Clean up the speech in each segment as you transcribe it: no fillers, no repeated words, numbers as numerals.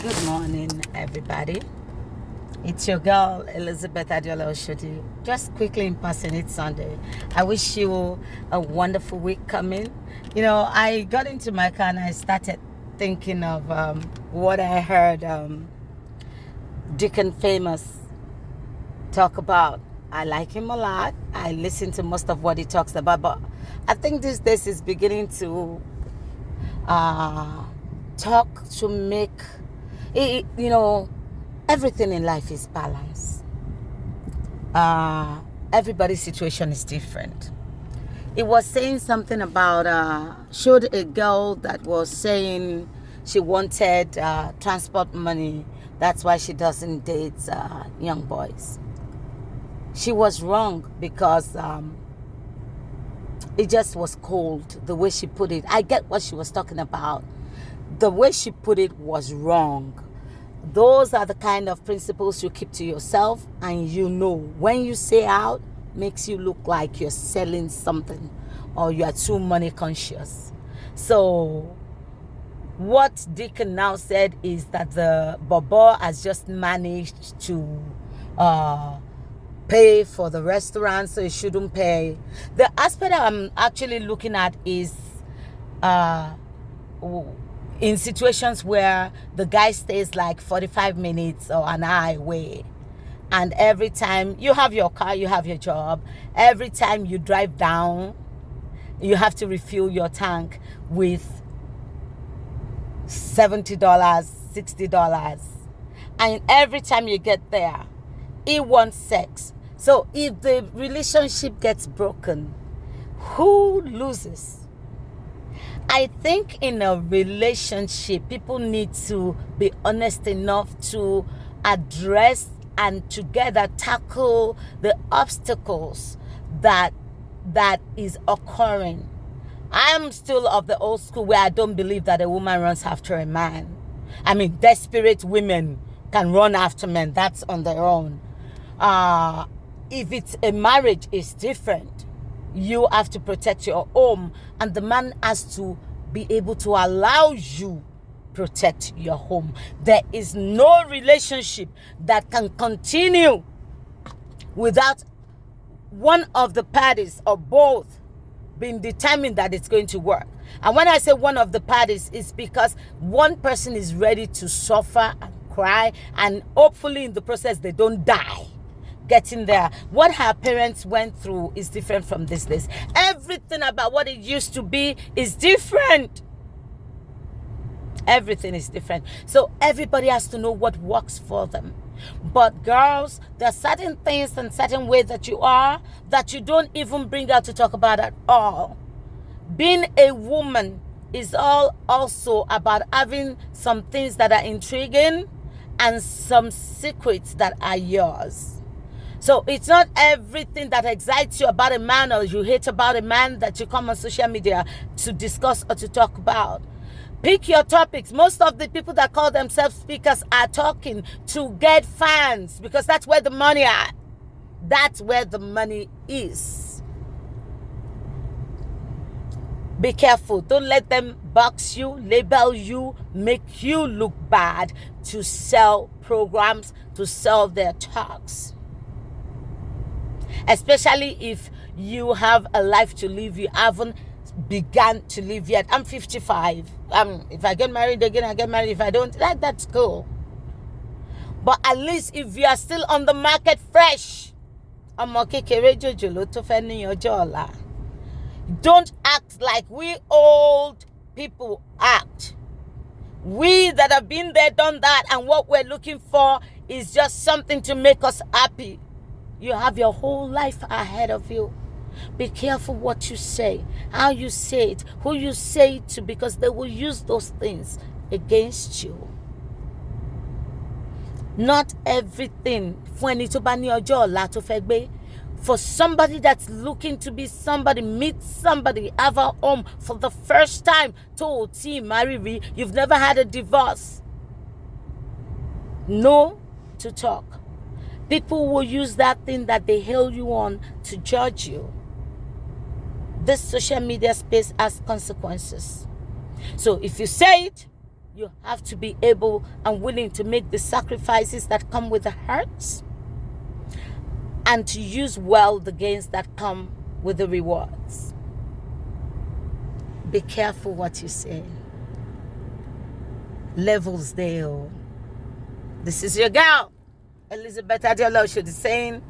Good morning, everybody. It's your girl, Elizabeth Adeola Oshodi. Just quickly in passing, it's Sunday. I wish you a wonderful week coming. I got into my car and I started thinking of what I heard Deacon Famous talk about. I like him a lot. I listen to most of what he talks about, but I think these days is beginning to talk to make everything in life is balance. Everybody's situation is different. It was saying something about showed a girl that was saying she wanted transport money. That's why she doesn't date young boys. She was wrong because it just was cold the way she put it. I get what she was talking about. The way she put it was wrong. Those are the kind of principles you keep to yourself, and when you say out, makes you look like you're selling something or you are too money conscious. So what Deacon now said is that the Bobo has just managed to pay for the restaurant, so he shouldn't pay. The aspect I'm actually looking at is in situations where the guy stays like 45 minutes or an hour away, and every time you have your car, you have your job, every time you drive down, you have to refill your tank with $70, $60, and every time you get there, he wants sex. So if the relationship gets broken, who loses? I think in a relationship, people need to be honest enough to address and together tackle the obstacles that is occurring. I'm still of the old school where I don't believe that a woman runs after a man. I mean, desperate women can run after men. That's on their own. If it's a marriage, it's different. You have to protect your home, and the man has to be able to allow you protect your home. There is no relationship that can continue without one of the parties or both being determined that it's going to work. And when I say one of the parties, it's because one person is ready to suffer and cry, and hopefully in the process they don't die getting there. What her parents went through is different from this days. Everything about what it used to be is different. Everything is different. So everybody has to know what works for them. But girls, there are certain things and certain ways that you are that you don't even bring out to talk about at all. Being a woman is all also about having some things that are intriguing and some secrets that are yours. So it's not everything that excites you about a man or you hate about a man that you come on social media to discuss or to talk about. Pick your topics. Most of the people that call themselves speakers are talking to get fans because that's where the money is. That's where the money is. Be careful. Don't let them box you, label you, make you look bad to sell programs, to sell their talks. Especially if you have a life to live, you haven't begun to live yet. I'm 55. If I get married again, I get married. If I don't, that's cool. But at least if you are still on the market fresh, don't act like we old people act. We that have been there, done that, and what we're looking for is just something to make us happy. You have your whole life ahead of you. Be careful what you say, how you say it, who you say it to, because they will use those things against you. Not everything. For somebody that's looking to be somebody, meet somebody, have a home for the first time, you've never had a divorce. No to talk. People will use that thing that they hail you on to judge you. This social media space has consequences. So if you say it, you have to be able and willing to make the sacrifices that come with the hurts, and to use well the gains that come with the rewards. Be careful what you say. Levels there. This is your girl, Elizabeth Adeola Oshodi, saying,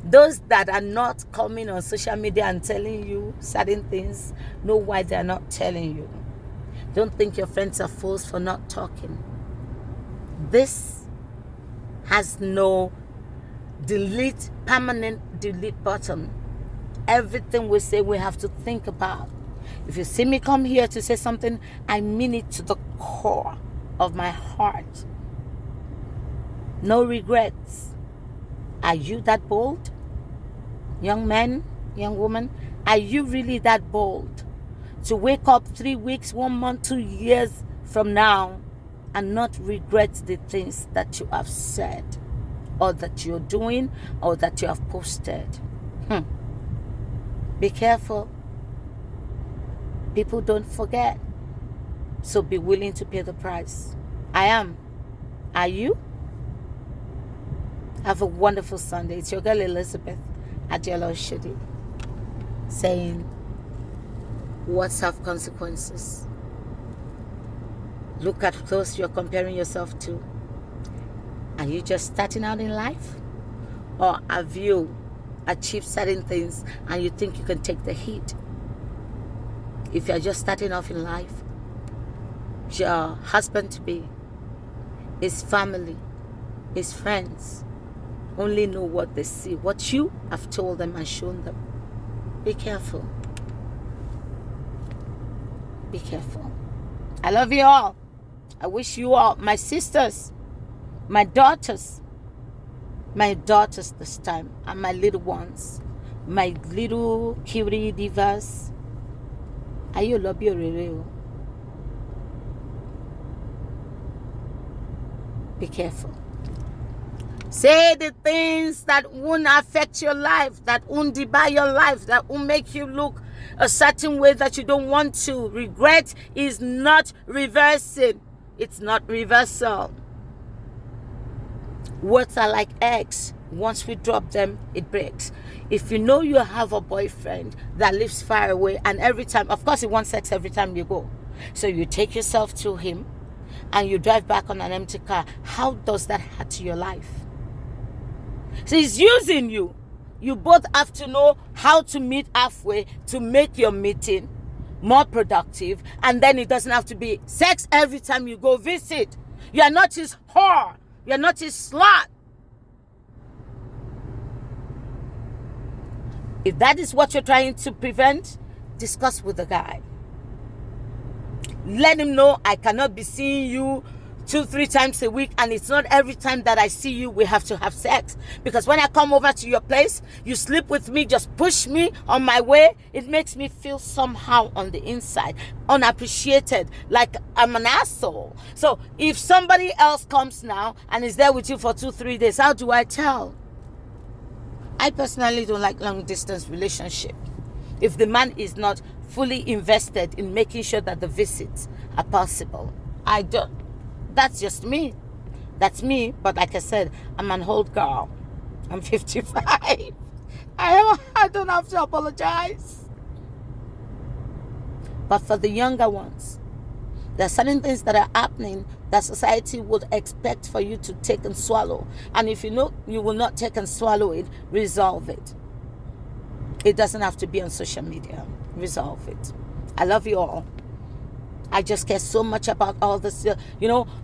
those that are not coming on social media and telling you certain things, know why they are not telling you. Don't think your friends are fools for not talking. This has no permanent delete button. Everything we say, we have to think about. If you see me come here to say something, I mean it to the core of my heart. No regrets. Are you that bold? Young man, young woman, are you really that bold to wake up 3 weeks, 1 month, 2 years from now and not regret the things that you have said, or that you're doing, or that you have posted? Be careful. People don't forget. So be willing to pay the price. I am. Are you? Have a wonderful Sunday. It's your girl Elizabeth Adeola Oshodi, saying, words have consequences. Look at those you're comparing yourself to. Are you just starting out in life? Or have you achieved certain things and you think you can take the heat? If you're just starting off in life, your husband-to-be, his family, his friends only know what they see, what you have told them and shown them. Be careful. Be careful. I love you all. I wish you all, my sisters, my daughters this time, and my little ones, my little cutie divas. Are you love your review? Be careful. Say the things that won't affect your life, that won't debar your life, that won't make you look a certain way that you don't want to. Regret is not reversing. It's not reversal. Words are like eggs. Once we drop them, it breaks. If you know you have a boyfriend that lives far away, and every time, of course, he wants sex every time you go. So you take yourself to him and you drive back on an empty car. How does that add to your life? So he's using you. You both have to know how to meet halfway to make your meeting more productive. And then it doesn't have to be sex every time you go visit. You are not his whore. You are not his slut. If that is what you're trying to prevent, discuss with the guy. Let him know, I cannot be seeing you 2-3 times a week, and it's not every time that I see you we have to have sex. Because when I come over to your place, you sleep with me, just push me on my way. It makes me feel somehow on the inside, unappreciated, like I'm an asshole. So if somebody else comes now and is there with you for 2-3 days, how do I tell? I personally don't like long distance relationship. If the man is not fully invested in making sure that the visits are possible, I don't. That's just me. That's me. But like I said, I'm an old girl. I'm 55. I don't have to apologize. But for the younger ones, there are certain things that are happening that society would expect for you to take and swallow. And if you know you will not take and swallow it, resolve it. It doesn't have to be on social media. Resolve it. I love you all. I just care so much about all this.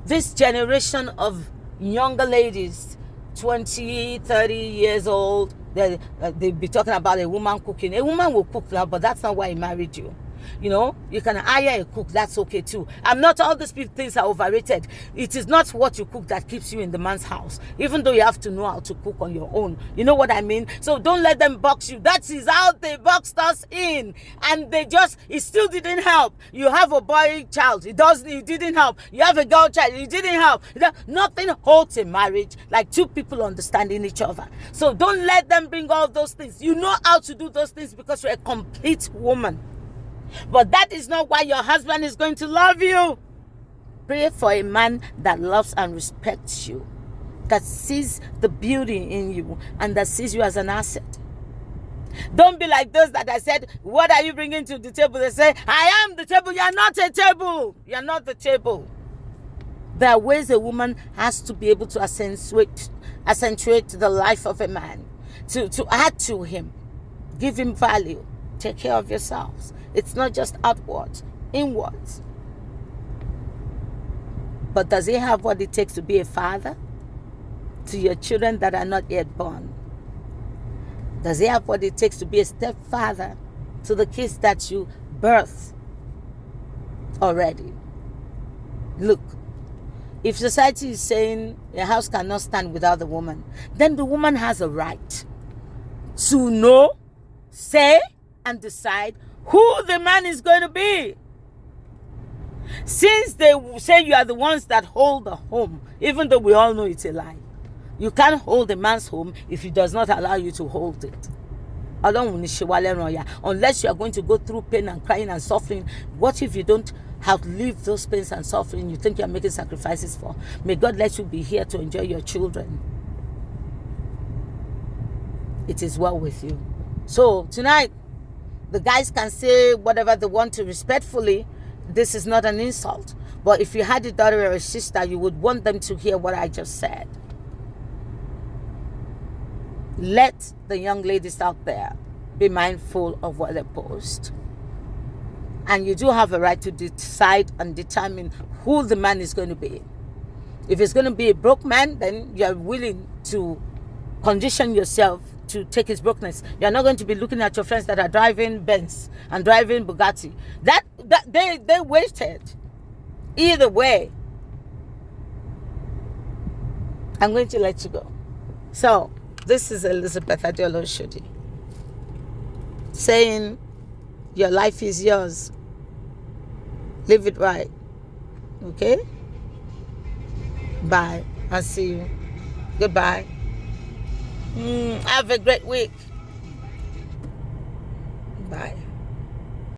This generation of younger ladies, 20, 30 years old, they be talking about a woman cooking. A woman will cook now, but that's not why he married you. You can hire a cook, that's okay too. I'm not, all these things are overrated. It is not what you cook that keeps you in the man's house, even though you have to know how to cook on your own. You know what I mean? So don't let them box you. That is how they boxed us in. And it still didn't help. You have a boy child, it didn't help. You have a girl child, it didn't help. Nothing holds a marriage like two people understanding each other. So don't let them bring all those things. You know how to do those things because you're a complete woman. But that is not why your husband is going to love you. Pray for a man that loves and respects you, that sees the beauty in you, and that sees you as an asset. Don't be like those that I said, what are you bringing to the table? They say, I am the table. You're not a table. You're not the table. There are ways a woman has to be able to accentuate the life of a man, to add to him, give him value. Take care of yourselves. It's not just outwards, inwards. But does he have what it takes to be a father to your children that are not yet born? Does he have what it takes to be a stepfather to the kids that you birth already? Look, if society is saying a house cannot stand without the woman, then the woman has a right to know, say, and decide who the man is going to be. Since they say you are the ones that hold the home, even though we all know it's a lie, you can't hold a man's home if he does not allow you to hold it. Unless you are going to go through pain and crying and suffering. What if you don't have lived those pains and suffering you think you are making sacrifices for? May God let you be here to enjoy your children. It is well with you. So tonight, the guys can say whatever they want to respectfully. This is not an insult. But if you had a daughter or a sister, you would want them to hear what I just said. Let the young ladies out there be mindful of what they post. And you do have a right to decide and determine who the man is going to be. If it's going to be a broke man, then you're willing to condition yourself to take his brokenness. You're not going to be looking at your friends that are driving Benz and driving Bugatti. That they wasted. Either way, I'm going to let you go. So, this is Elizabeth Adeola Oshodi saying, your life is yours. Live it right. Okay? Bye. I'll see you. Goodbye. Have a great week. Bye.